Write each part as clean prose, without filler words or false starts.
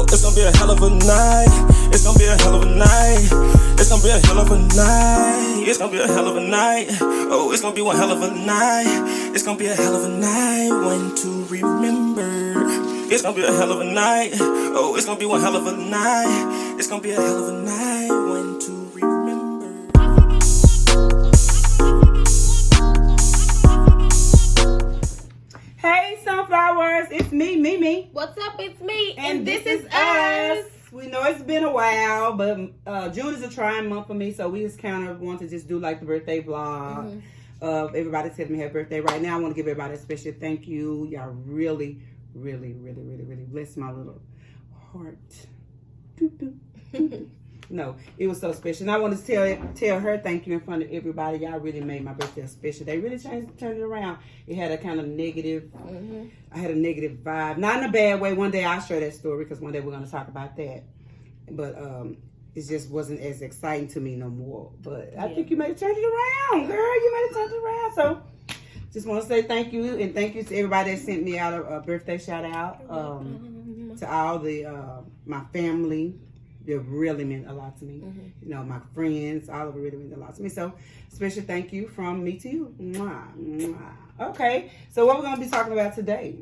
Oh, it's gonna be a hell of a night. It's gonna be a hell of a night. It's gonna be a hell of a night. It's gonna be a hell of a night. Oh, it's gonna be one hell of a night. It's gonna be a hell of a night. When to remember. It's gonna be a hell of a night. Oh, it's gonna be one hell of a night. It's gonna be a hell of a night. When to remember. Hey, sunflowers, it's me. What's up? It's me, And this is us. We know it's been a while, but June is a trying month for me, so we just kind of want to just do like the birthday vlog of everybody telling me happy birthday. Right now, I want to give everybody a special thank you. Y'all really bless my little heart. No, it was so special. And I want to tell her thank you in front of everybody. Y'all really made my birthday special. They really turned it around. It had a kind of negative, I had a negative vibe. Not in a bad way. One day I'll share that story because one day we're going to talk about that. But it just wasn't as exciting to me no more. But I think you made it turn it around, girl. You made it turn it around. So just want to say thank you. And thank you to everybody that sent me out a birthday shout out. To all the my family. It really meant a lot to me. You know, my friends, all of it really meant a lot to me. So, special thank you from me to you. Mwah, mwah. Okay, so what we're going to be talking about today?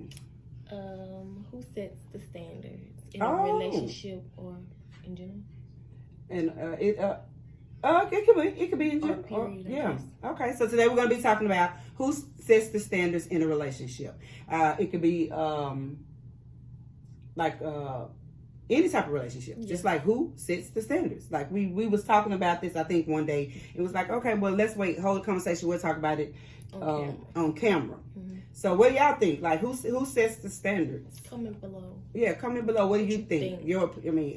Who sets the standards in a relationship or in general? And it could be in general. Period, yeah. Okay, so today we're going to be talking about who sets the standards in a relationship. It could be any type of relationship, just like who sets the standards. Like we was talking about this, I think one day. It was like, okay, well, let's hold the conversation. We'll talk about it on camera. So what do y'all think? Like who sets the standards? Comment below. Yeah, comment below. What do you think?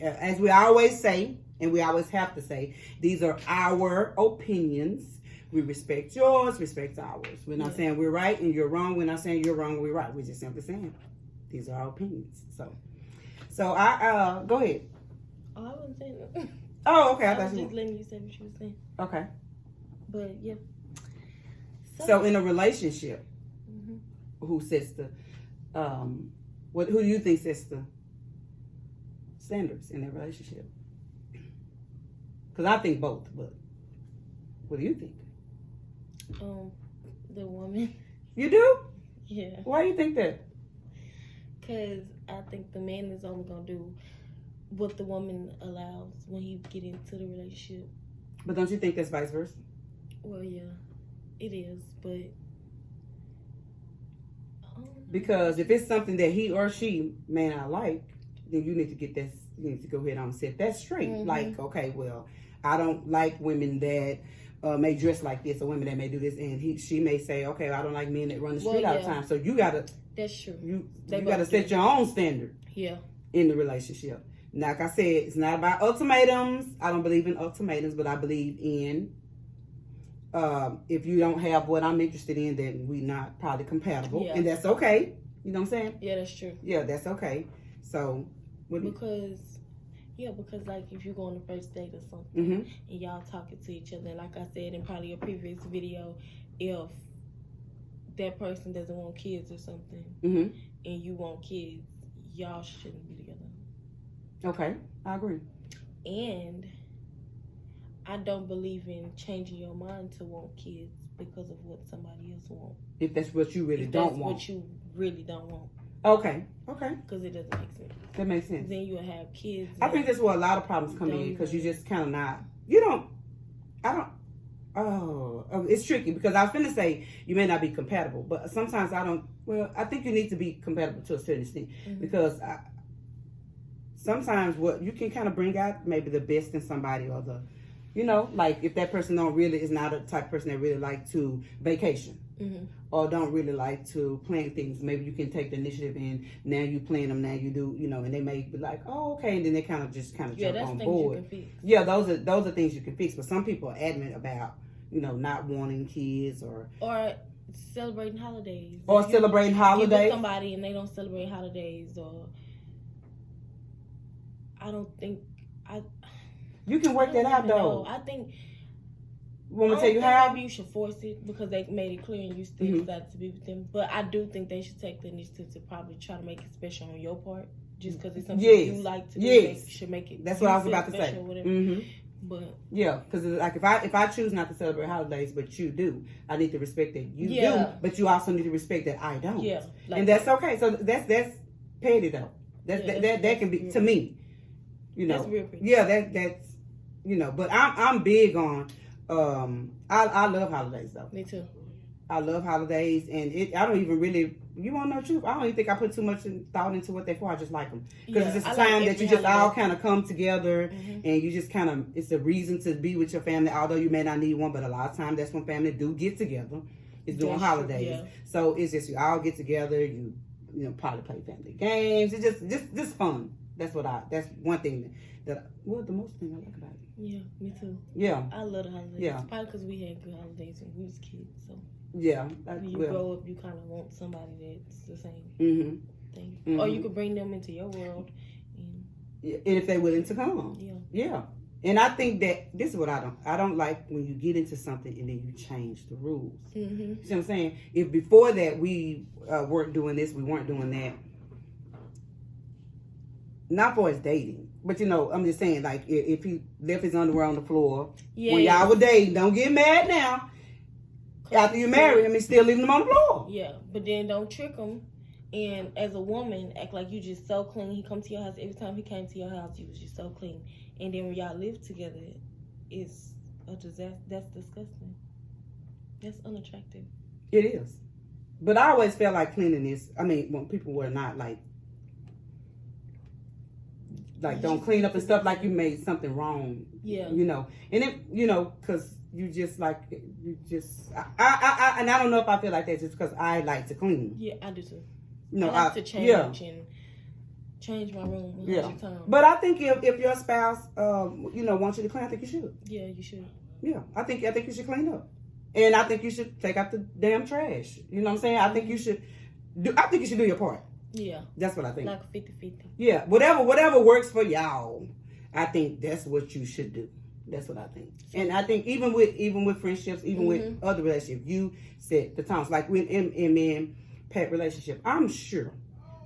As we always say, and we always have to say, these are our opinions. We respect yours, respect ours. We're not saying we're right and you're wrong. We're not saying you're wrong and we're right. We're just simply saying these are our opinions. So I go ahead. Oh, I wasn't saying that. Oh, okay. I was just letting you say what you were saying. Okay. But yeah. So in a relationship, who sets the who do you think sets the standards in that relationship? Because I think both, but what do you think? The woman. You do? Yeah. Why do you think that? Because I think the man is only going to do what the woman allows when he get into the relationship. But don't you think that's vice versa? Well, yeah, it is, but... Because if it's something that he or she may not like, then you need to get this, you need to go ahead and set that straight. Like, okay, well, I don't like women that may dress like this or women that may do this. And she may say, okay, I don't like men that run the street all the time. So you got to... That's true. You got to set your own standard. Yeah. In the relationship. Like I said, it's not about ultimatums. I don't believe in ultimatums, but I believe in if you don't have what I'm interested in, then we not probably compatible, and that's okay. You know what I'm saying? Yeah, that's true. Yeah, that's okay. So because like if you go on the first date or something and y'all talking to each other, like I said in probably a previous video, if that person doesn't want kids or something, and you want kids, y'all shouldn't be together. Okay, I agree. And I don't believe in changing your mind to want kids because of what somebody else wants. If that's what you really don't want. What you really don't want. Okay. Because it doesn't make sense. That makes sense. Then you'll have kids. I think that's where a lot of problems come in because you just kind of it's tricky because I was finna say you may not be compatible, but sometimes I think you need to be compatible to a certain extent because sometimes what you can kind of bring out maybe the best in somebody or like if that person is not a type of person that really like to vacation or don't really like to plan things. Maybe you can take the initiative and now you plan them, now you do, and they may be like, oh, okay. And then they kind of jump on board. You can fix. Yeah, those are things you can fix. But some people are adamant about, not wanting kids or celebrating holidays. Or celebrating holidays. You with somebody and they don't celebrate holidays or you can work that out though. I think. Want me to tell you how? Maybe you should force it because they made it clear and you still decided to be with them. But I do think they should take the initiative to probably try to make it special on your part, just because it's something you like to do, should make it. That's what I was about to say. But yeah, because like if I choose not to celebrate holidays, but you do, I need to respect that you do, but you also need to respect that I don't. Yeah, like and that's okay. So that's petty though. That can be to me. You know, that's real pretty. Yeah, that's you know. But I'm big on. I love holidays though. Me too. I love holidays, and I don't even really. You want to know the truth? I don't even think I put too much thought into what they're for. I just like them because it's just a time that you just all kind of come together, and you just kind of. It's a reason to be with your family, although you may not need one. But a lot of times, that's when family do get together. It's during holidays, so it's just you all get together. You probably play family games. It's just fun. That's one thing that the most thing I like about it. Yeah, me too. Yeah, I love the holidays. Yeah, probably because we had good holidays when we was kids. So yeah, when you grow up, you kind of want somebody that's the same thing, or you could bring them into your world. And if they're willing to come. Yeah. And I think that this is what I don't like when you get into something and then you change the rules. You see what I'm saying? If before that we weren't doing this, we weren't doing that. Not for his dating, but I'm just saying, like if he left his underwear on the floor when y'all were dating, don't get mad now. After you marry him, he's still leaving them on the floor. Yeah, but then don't trick him. And as a woman, act like you just so clean. He come to your house every time he came to your house. You was just so clean. And then when y'all live together, it's a disaster. That's disgusting. That's unattractive. It is. But I always felt like cleanliness. I mean, when people were not like don't clean up and stuff like you made something wrong. Yeah. And it, because you just and I don't know if I feel like that just because I like to clean. Yeah, I do too. I like to change and change my room 100 times. But I think if your spouse, wants you to clean, I think you should. Yeah, you should. Yeah, I think you should clean up, and I think you should take out the damn trash. You know what I'm saying? I think you should do your part. Yeah, that's what I think. Like 50-50. Yeah, whatever works for y'all, I think that's what you should do. That's what I think. And I think even with friendships, even with other relationships, you set the terms. Like with me and Pat relationship, I'm sure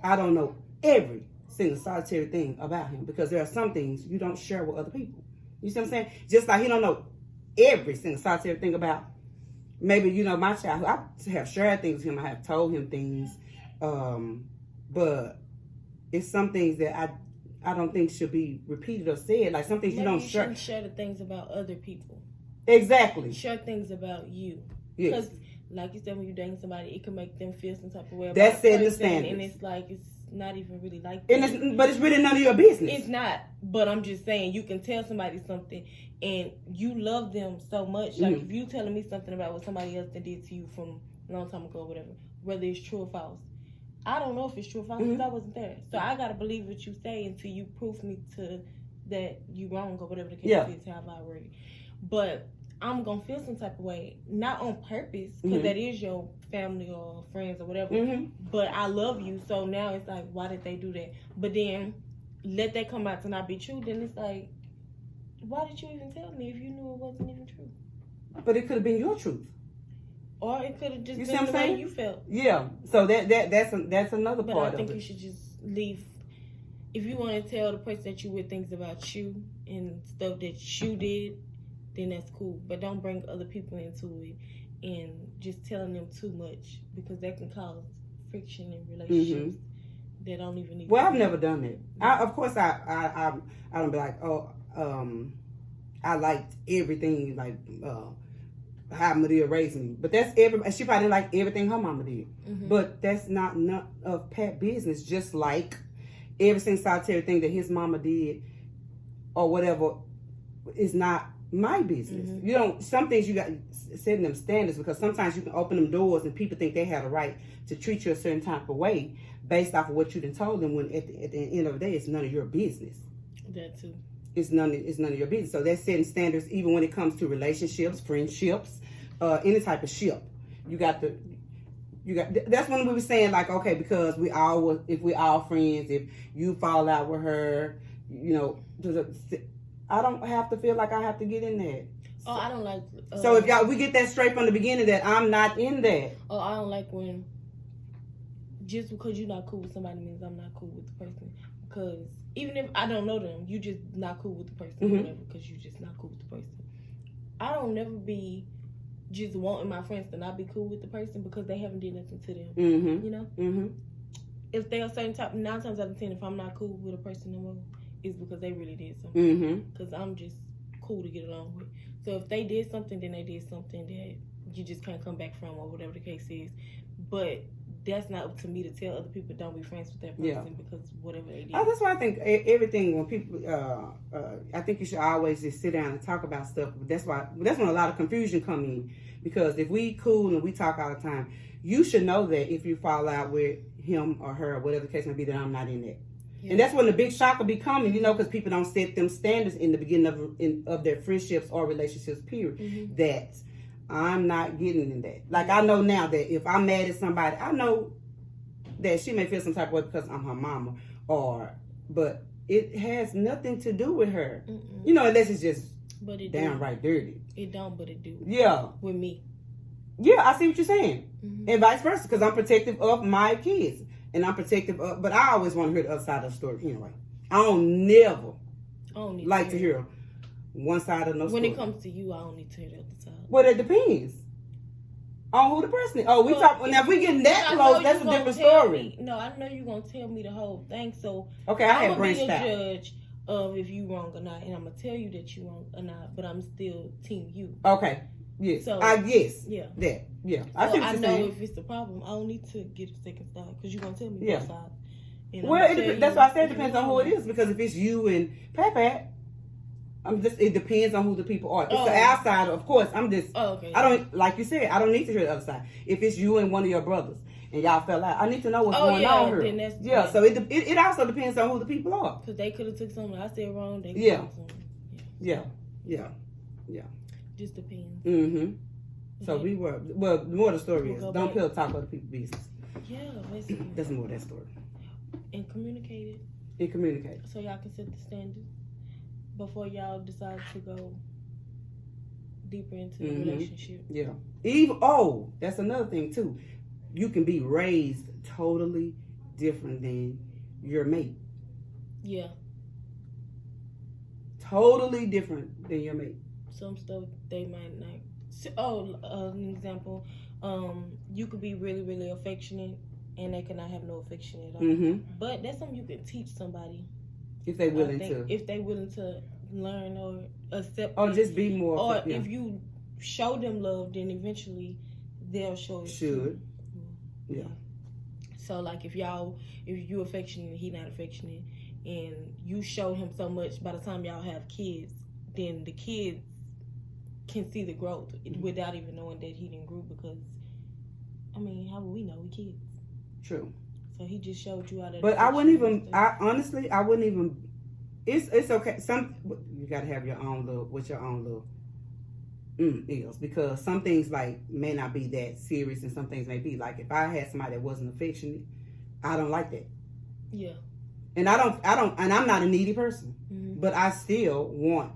I don't know every single solitary thing about him because there are some things you don't share with other people. You see what I'm saying? Just like he don't know every single solitary thing about maybe my childhood. I have shared things with him. I have told him things, but it's some things that I don't think should be repeated or said. Like some things maybe you don't share. Share the things about other people. Exactly. Share things about you. Yes. Because like you said, when you're dating somebody, it can make them feel some type of way. That's setting the standards. And it's like, it's not even really like that. But it's really none of your business. It's not. But I'm just saying, you can tell somebody something and you love them so much. Like if you telling me something about what somebody else did to you from a long time ago or whatever, whether it's true or false, I don't know if it's true or false because I wasn't there. So I got to believe what you say until you prove me to that you wrong or whatever the case is, however I word it. But I'm going to feel some type of way, not on purpose, because that is your family or friends or whatever, but I love you, so now it's like, why did they do that? But then, let that come out to not be true, then it's like, why did you even tell me if you knew it wasn't even true? But it could have been your truth. Or it could have just been the way you felt. Yeah, so that's another part of it. But I think you should just leave. If you want to tell the person that you with things about you and stuff that you did, then that's cool. But don't bring other people into it and just telling them too much because that can cause friction in relationships that don't even need. Well, I've never done it. Of course, I don't be like, I liked everything like how Madea raised me, but that's everybody. She probably like everything her mama did, but that's not none of Pat's business. Just like every single solitary thing that his mama did or whatever is not my business. You don't. Some things you got setting them standards because sometimes you can open them doors and people think they have a right to treat you a certain type of way based off of what you done told them. When at the end of the day, it's none of your business. That too. It's none of your business. So that's setting standards even when it comes to relationships, friendships, any type of ship. You got. That's when we were saying like, okay, because if we all friends, if you fall out with her, I don't have to feel like I have to get in that. Oh, I don't like. So if we get that straight from the beginning that I'm not in that. Oh, I don't like when just because you're not cool with somebody means I'm not cool with the person. because even if I don't know them, you just not cool with the person, Mm-hmm. or whatever, because you just not cool with the person. I don't never be just wanting my friends to not be cool with the person because they haven't did nothing to them. Mm-hmm. You know? Mm-hmm. If they're a certain type, 9 times out of 10, if I'm not cool with a person no more, it's because they really did something. Mm-hmm. Because I'm just cool to get along with. So if they did something, then they did something that you just can't come back from, or whatever the case is. But that's not up to me to tell other people don't be friends with that person because whatever they did. Oh, that's why I think everything when people, I think you should always just sit down and talk about stuff. That's when a lot of confusion come in, because if we cool and we talk all the time, you should know that if you fall out with him or her or whatever the case may be, that I'm not in that. Yeah. And that's when the big shock will be coming, you know, because people don't set them standards in the beginning of their friendships or relationships, period. Mm-hmm. That I'm not getting in that. Like, I know now that if I'm mad at somebody, I know that she may feel some type of way because I'm her mama, but it has nothing to do with her. Mm-mm. You know, unless it's just downright dirty. It don't, but it do. Yeah. With me. Yeah, I see what you're saying. Mm-hmm. And vice versa, because I'm protective of my kids. And I'm protective of, but I always want to hear the other side of the story anyway. I don't like to hear one side of no story. When it comes to you, I don't need to hear the other side. Well, it depends on who the person is. Oh, we talk. Now, if we getting that close, that's a different story. No, I know you're gonna tell me the whole thing. So okay, I had branched out. I'm gonna be a judge of if you wrong or not, and I'm gonna tell you that you wrong or not. But I'm still team you. Okay. Yes. So yes. Yeah. That. Yeah. I know if it's the problem, I don't need to get a second side because you're gonna tell me both sides. Well, that's why I said it depends on who it is, because if it's you and Pat, it depends on who the people are. If it's the outsider, of course, I'm just. Oh, okay. I don't, like you said, I don't need to hear the other side. If it's you and one of your brothers and y'all fell out, I need to know what's going on here. So it also depends on who the people are. Because they could have took something I said wrong. They Yeah. Just depends. Mm-hmm. So we were, well, the more the story is, don't pillow talk other people's business. Yeah, basically. That's more of that story. And communicate it. So y'all can set the standards before y'all decide to go deeper into the relationship. Yeah. That's another thing too. You can be raised totally different than your mate. Yeah. Totally different than your mate. Some stuff they might not. An example. You could be really, really affectionate, and they cannot have no affection at all. Mm-hmm. But that's something you can teach somebody. If they're willing to. If they're willing to learn or accept. Or just be more. Or if you show them love, then eventually they'll show it. Should. Yeah. So like if you affectionate and he not affectionate, and you show him so much, by the time y'all have kids, then the kids can see the growth without even knowing that he didn't grow, because how would we know? We kids. True. So he just showed you how to. But I wouldn't even. I wouldn't even. It's okay. You gotta have your own little is, because some things may not be that serious, and some things may be. Like if I had somebody that wasn't affectionate, I don't like that. Yeah. And I don't, and I'm not a needy person, but I still want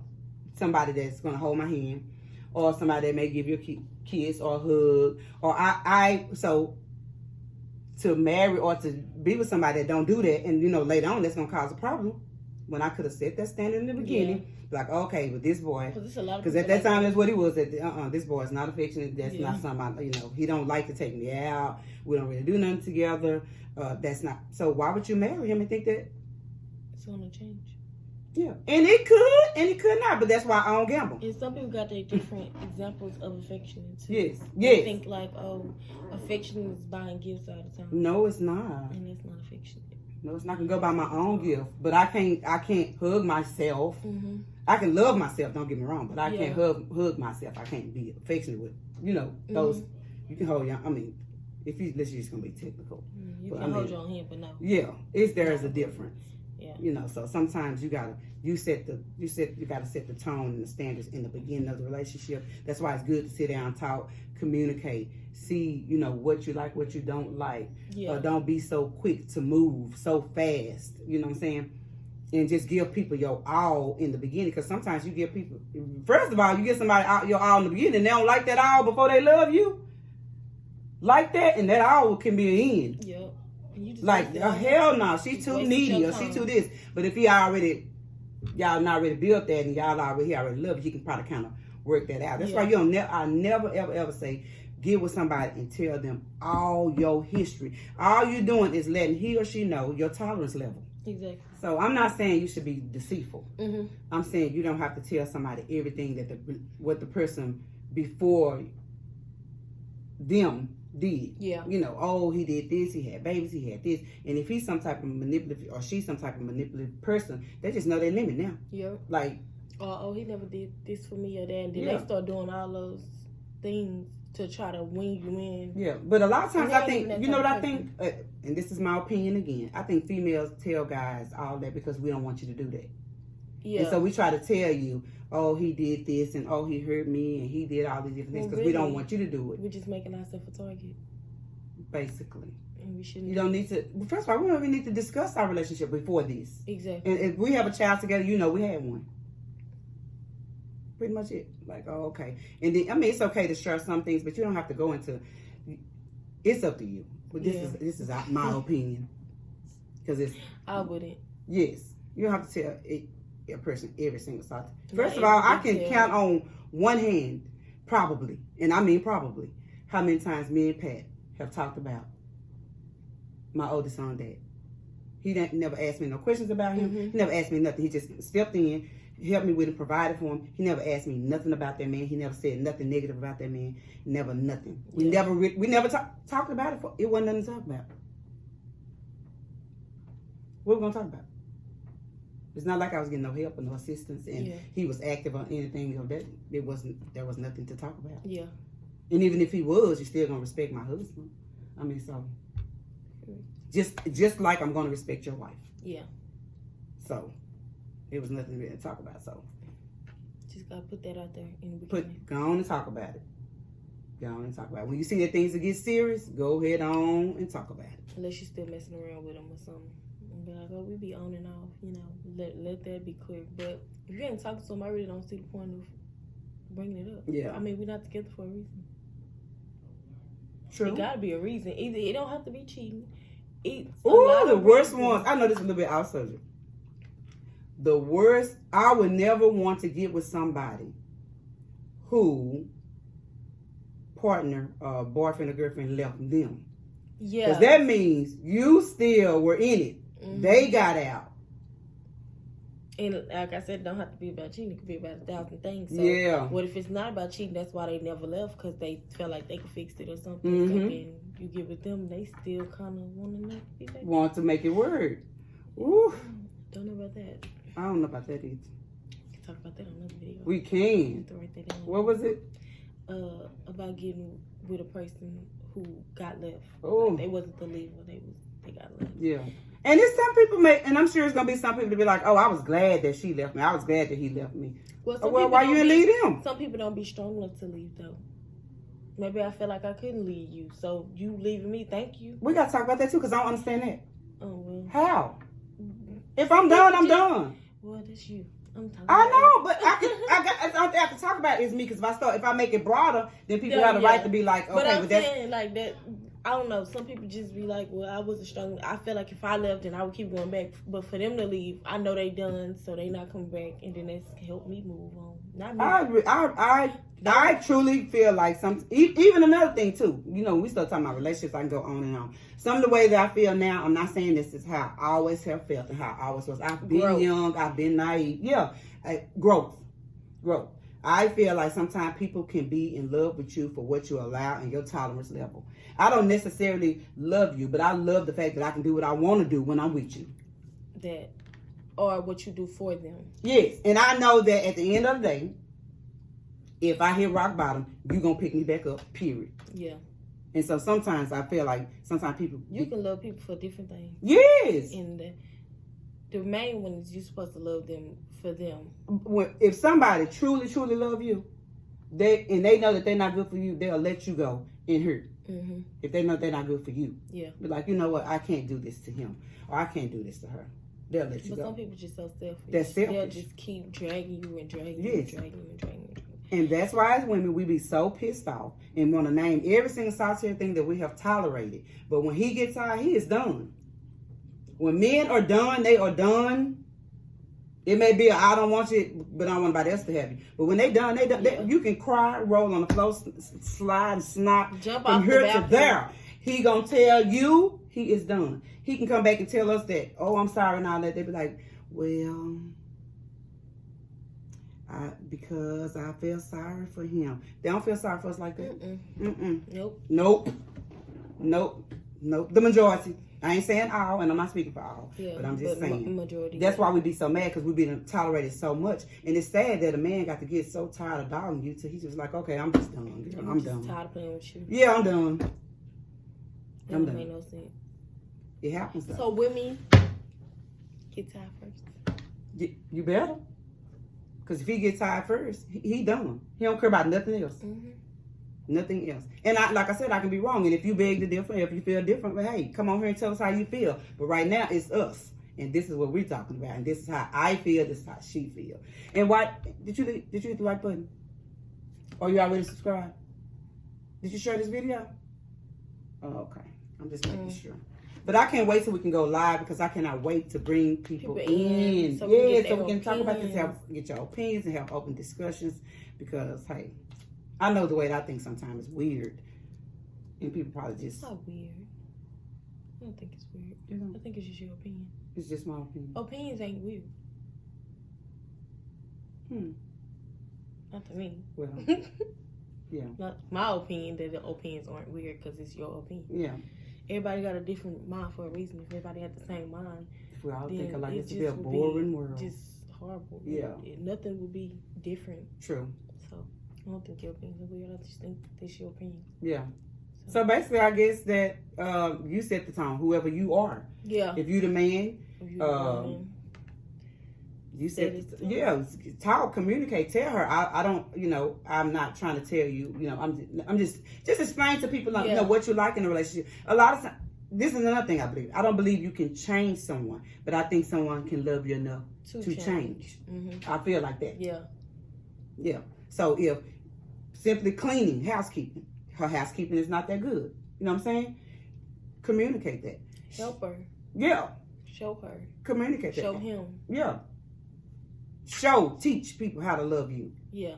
somebody that's gonna hold my hand, or somebody that may give you a kiss or a hug, or so to marry or to be with somebody that don't do that, and later on that's gonna cause a problem. When I could have set that standard in the beginning, like, okay, with this boy, because at that time that's what he was. This boy is not affectionate. That's not somebody. He don't like to take me out. We don't really do nothing together. That's not. So why would you marry him and think that it's gonna change? Yeah, and it could, and it could not. But that's why I don't gamble. And some people got their different examples of affection too. Yes. They think affection is buying gifts all the time. No, it's not. And it's not affection. No, it's not gonna go by my own gift. But I can't hug myself. Mm-hmm. I can love myself. Don't get me wrong, but I can't hug myself. I can't be affectionate with those. You can hold your. Let's just gonna be technical. You can hold your own hand, but no. Yeah, there's a difference. Yeah. So sometimes you gotta set the tone and the standards in the beginning of the relationship. That's why it's good to sit down, talk, communicate, see, what you like, what you don't like. Yeah. Don't be so quick to move so fast. You know what I'm saying? And just give people your all in the beginning, because sometimes you give people. First of all, you give somebody your all in the beginning, and they don't like that all before they love you. Like that, and that all can be an end. Yep. You just Like, wasted all hell that. no, she too Wasted needy your or she time. too this. But if y'all already built that and he already love it, you can probably kind of work that out. That's why you don't. I never ever say get with somebody and tell them all your history. All you're doing is letting he or she know your tolerance level. Exactly. So I'm not saying you should be deceitful. Mm-hmm. I'm saying you don't have to tell somebody everything that what the person before them did. Yeah. You know, oh, he did this, he had babies, he had this. And if he's some type of manipulative or she's some type of manipulative person, they just know their limit now. Yeah. Like, oh, he never did this for me or that. And then Yeah. they start doing all those things to try to win you in. yeah. But a lot of times And I they think, ain't even you that know what type I of think? And this is my opinion again. I think females tell guys all that because we don't want you to do that. Yeah. And so we try to tell you, oh, he did this and oh, he hurt me and he did all these different things because we don't want you to do it. We're just making ourselves a target. Basically. And we shouldn't. You don't need to, first of all, we don't even need to discuss our relationship before this. Exactly. And if we have a child together, you know we had one. Pretty much it. Like, oh, okay. And then, I mean, it's okay to share some things, but you don't have to go into, it's up to you. But this is my opinion. Because it's, I wouldn't. yes, you don't have to tell a person every single thought. Not First of all, I every can detail. count on one hand, probably, and I mean probably, how many times me and Pat have talked about my oldest son, Dad. He never asked me no questions about him. Mm-hmm. He never asked me nothing. He just stepped in, helped me with it, provided for him. He never asked me nothing about that man. He never said nothing negative about that man. Never nothing. We never talked about it. It wasn't nothing to talk about. What we gonna talk about? It's not like I was getting no help or no assistance, and he was active on anything of that. There was nothing to talk about. Yeah. And even if he was, you're still gonna respect my husband. I mean, so just like I'm gonna respect your wife. Yeah. So it was nothing really to talk about. So Just gotta put that out there in the beginning. go on and talk about it. Go on and talk about it. When you see that things that get serious, go ahead on and talk about it. Unless you're still messing around with him or something. And be like, oh, we be on and off, you know. Let that be clear. But if you ain't talking to him, I really don't see the point of bringing it up. Yeah. I mean, we're not together for a reason. True. It gotta be a reason. Either it don't have to be cheating. Ooh, the worst ones. I know this is a little bit off subject. The worst, I would never want to get with somebody who partner, boyfriend or girlfriend left them. Yeah. Because that means you still were in it. Mm-hmm. They got out. And like I said, it don't have to be about cheating. It could be about 1,000 things. So Yeah. what if it's not about cheating? That's why they never left, because they felt like they could fix it or something. Mm-hmm. So then you get with them, they still kind of want to not be back. Want to make it work. Ooh. Don't know about that. I don't know about that either. We can talk about that on another video. We can. Have to write that down. What was it? About getting with a person who got left. Oh. Like, they wasn't the leaver. They got left. Yeah. And it's some people and I'm sure it's gonna be some people to be like, oh, I was glad that she left me. I was glad that he left me. Well, Why you didn't leave him? Some people don't be strong enough to leave though. Maybe I feel like I couldn't leave you, so you leaving me, thank you. We gotta talk about that too, because I don't understand that. Oh well. How? If I'm done, I'm done. Well, that's you. I'm talking. I know, but I don't have to talk about it is me, because if I make it broader, then people have the right to be like, okay, but I'm that's saying like that. I don't know. Some people just be like, well, I wasn't strong. I feel like if I left, then I would keep going back. But for them to leave, I know they done, so they not coming back, and then that's helped me move on. Not me. I agree. I truly feel like even another thing too. You know, we start talking about relationships. I can go on and on. Some of the way that I feel now, I'm not saying this is how I always have felt and how I always was. I've been young. I've been naive. Yeah, growth. I feel like sometimes people can be in love with you for what you allow and your tolerance level. I don't necessarily love you, but I love the fact that I can do what I want to do when I'm with you. That, or what you do for them. Yes, and I know that at the end of the day, if I hit rock bottom, you're going to pick me back up, period. Yeah. And so sometimes I feel like sometimes people... You can love people for different things. Yes. And the main one is you're supposed to love them for them. If somebody truly love you, they know that they're not good for you, they'll let you go and hurt. Mm-hmm. If they know they're not good for you. Yeah. But like, you know what, I can't do this to him. Or I can't do this to her. They'll let you But go. some people just so selfish. They're selfish. They'll just keep dragging you and dragging you and dragging you and dragging you. And that's why as women, we be so pissed off and want to name every single solitary thing that we have tolerated. But when he gets out, he is done. When men are done, they are done. It may be I don't want you, but I don't want anybody else to have you. But when they done, you can cry, roll on the floor, slide, and snot Jump from off here the to balcony. there. He gonna tell you he is done. He can come back and tell us that, oh, I'm sorry and all that. They be like, well, because I feel sorry for him. They don't feel sorry for us like that. Nope. The majority. I ain't saying all, and I'm not speaking for all, but I'm just saying. Majority. That's why we be so mad, because we been tolerated so much. And it's sad that a man got to get so tired of dogging you till he's just like, okay, I'm just done. Girl, I'm done. Tired of playing with you. Yeah, I'm done. That don't make no sense. It happens though. So women, get tired first. You better. Because if he gets tired first, he done. He don't care about nothing else. Nothing else. And like I said, I can be wrong. And if you beg to differ, if you feel different, well, hey, come on here and tell us how you feel. But right now, it's us. And this is what we're talking about. And this is how I feel. This is how she feel. And why did you hit the like button? Or you already subscribed? Did you share this video? Oh, okay. I'm just making sure. But I can't wait till we can go live, because I cannot wait to bring people in. So we can talk about this, get your opinions and have open discussions. Because, hey, I know the way that I think sometimes is weird. And people probably just... It's not weird. I don't think it's weird. I think it's just your opinion. It's just my opinion. Opinions ain't weird. Not to me. Well, yeah. Not my opinion that the opinions aren't weird, because it's your opinion. Yeah. Everybody got a different mind for a reason. If everybody had the same mind, if we all think alike, it it'd be a boring world. Just horrible. Yeah. Nothing would be different. True. So I don't think your opinions are weird. I just think that's your opinion. Yeah. So basically, I guess that you set the tone. Whoever you are. Yeah. If you the man, you said, talk, communicate, tell her. I don't, I'm not trying to tell you, I'm just explain to people, what you like in a relationship. A lot of times, this is another thing I believe. I don't believe you can change someone, but I think someone can love you enough to change. I feel like that. Yeah. Yeah. So if simply cleaning, housekeeping, her housekeeping is not that good. You know what I'm saying? Communicate that. Help her. Yeah. Show her. Communicate that. Show him. Yeah. Teach people how to love you. Yeah.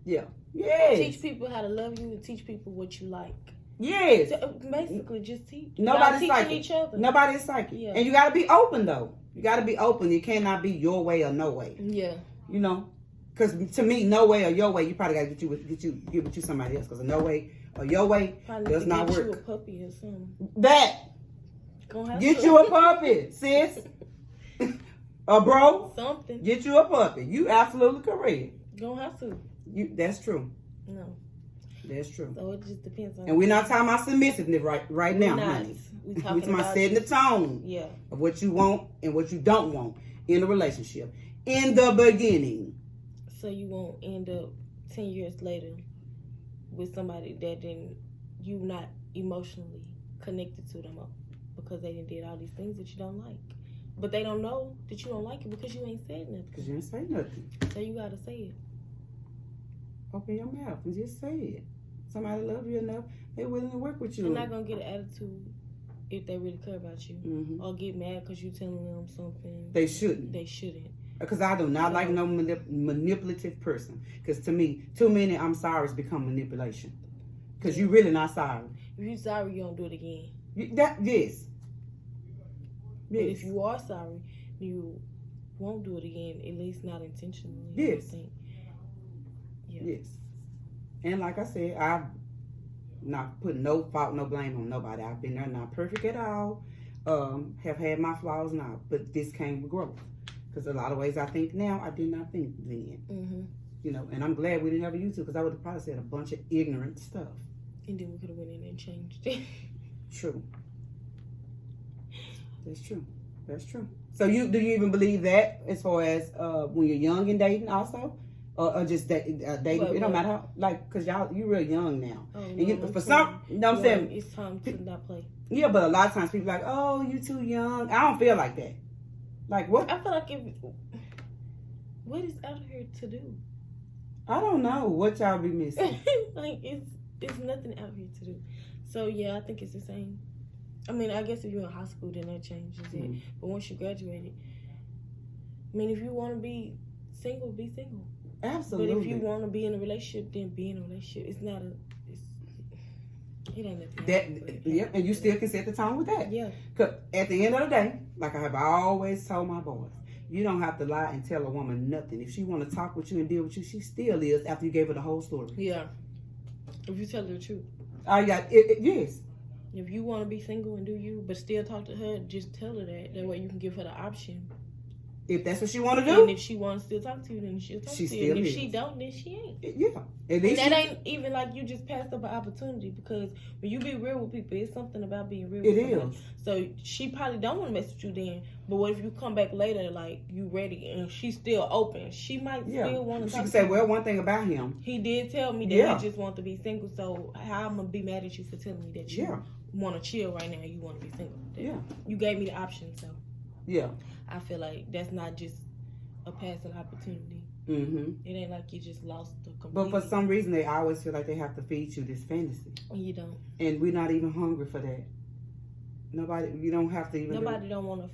Yeah. Yes. Teach people how to love you and teach people what you like. Yes. So basically, just teach. Nobody's psychic. Each other. Nobody's psychic. Yeah. And you got to be open, though. You got to be open. It cannot be your way or no way. Yeah. Because to me, no way or your way, you probably got to give it to somebody else. Because no way or your way probably does not work. Get you a puppy or something. Get you a puppy, sis. Bro. Something. Get you a puppy. You absolutely correct. Gonna have to. That's true. No. That's true. So it just depends on. And we're not talking about submissiveness right now, honey. We're talking about setting the tone. Yeah. Of what you want and what you don't want in a relationship in the beginning. So you won't end up 10 years later with somebody that you not emotionally connected to them because they did all these things that you don't like. But they don't know that you don't like it because you ain't said nothing. Because you ain't say nothing. So you gotta say it. Open your mouth and just say it. Somebody love you enough, they're willing to work with you. They're not gonna get an attitude if they really care about you, or get mad because you telling them something. They shouldn't. Because I do not like no manipulative person. Because to me, too many I'm sorry's become manipulation. Because you really not sorry. If you sorry, you don't do it again. Yes. But if you are sorry, you won't do it again, at least not intentionally. Yes. Yeah. Yes. And like I said, I've not put no fault, no blame on nobody. I've been there, not perfect at all. Have had my flaws now, but this came with growth. Because a lot of ways I think now, I did not think then. And I'm glad we didn't have a YouTube, because I would have probably said a bunch of ignorant stuff. And then we could have went in and changed it. True. That's true. That's true. So do you even believe that as far as when you're young and dating also? Or just dating? It don't matter how, because you're real young now. Oh, and no, for some, I'm saying? It's time to not play. Yeah, but a lot of times people are like, oh, you too young. I don't feel like that. Like what? I feel like what is out here to do? I don't know what y'all be missing. Like it's nothing out here to do. So yeah, I think it's the same. I mean, I guess if you're in high school, then that changes it. But once you graduated, I mean, if you want to be single, be single. Absolutely. But if you want to be in a relationship, then be in a relationship. It's not a. It ain't nothing. Yep, and you still can set the tone with that. Yeah. Cause at the end of the day, like I have always told my boys, you don't have to lie and tell a woman nothing. If she want to talk with you and deal with you, she still is after you gave her the whole story. Yeah. If you tell her the truth. Oh yeah, yes. If you want to be single and do you, but still talk to her, just tell her that. That way you can give her the option. If that's what she want to do. And if she wants to still talk to you, then she'll talk to you. And if she don't, then she ain't. Yeah. And that ain't even like you just passed up an opportunity, because when you be real with people, it's something about being real with someone. Is. So she probably don't want to mess with you then. But what if you come back later, like you ready, and she's still open? She might still want to talk to you. She can say, well, one thing about him. He did tell me that he just wants to be single, so how I'm going to be mad at you for telling me that you want to chill right now and you want to be single? You gave me the option, so. Yeah. I feel like that's not just a passing opportunity. It ain't like you just lost the completely. But for some reason, they always feel like they have to feed you this fantasy. You don't. And we're not even hungry for that. Nobody, you don't have to even. Nobody don't want a fantasy.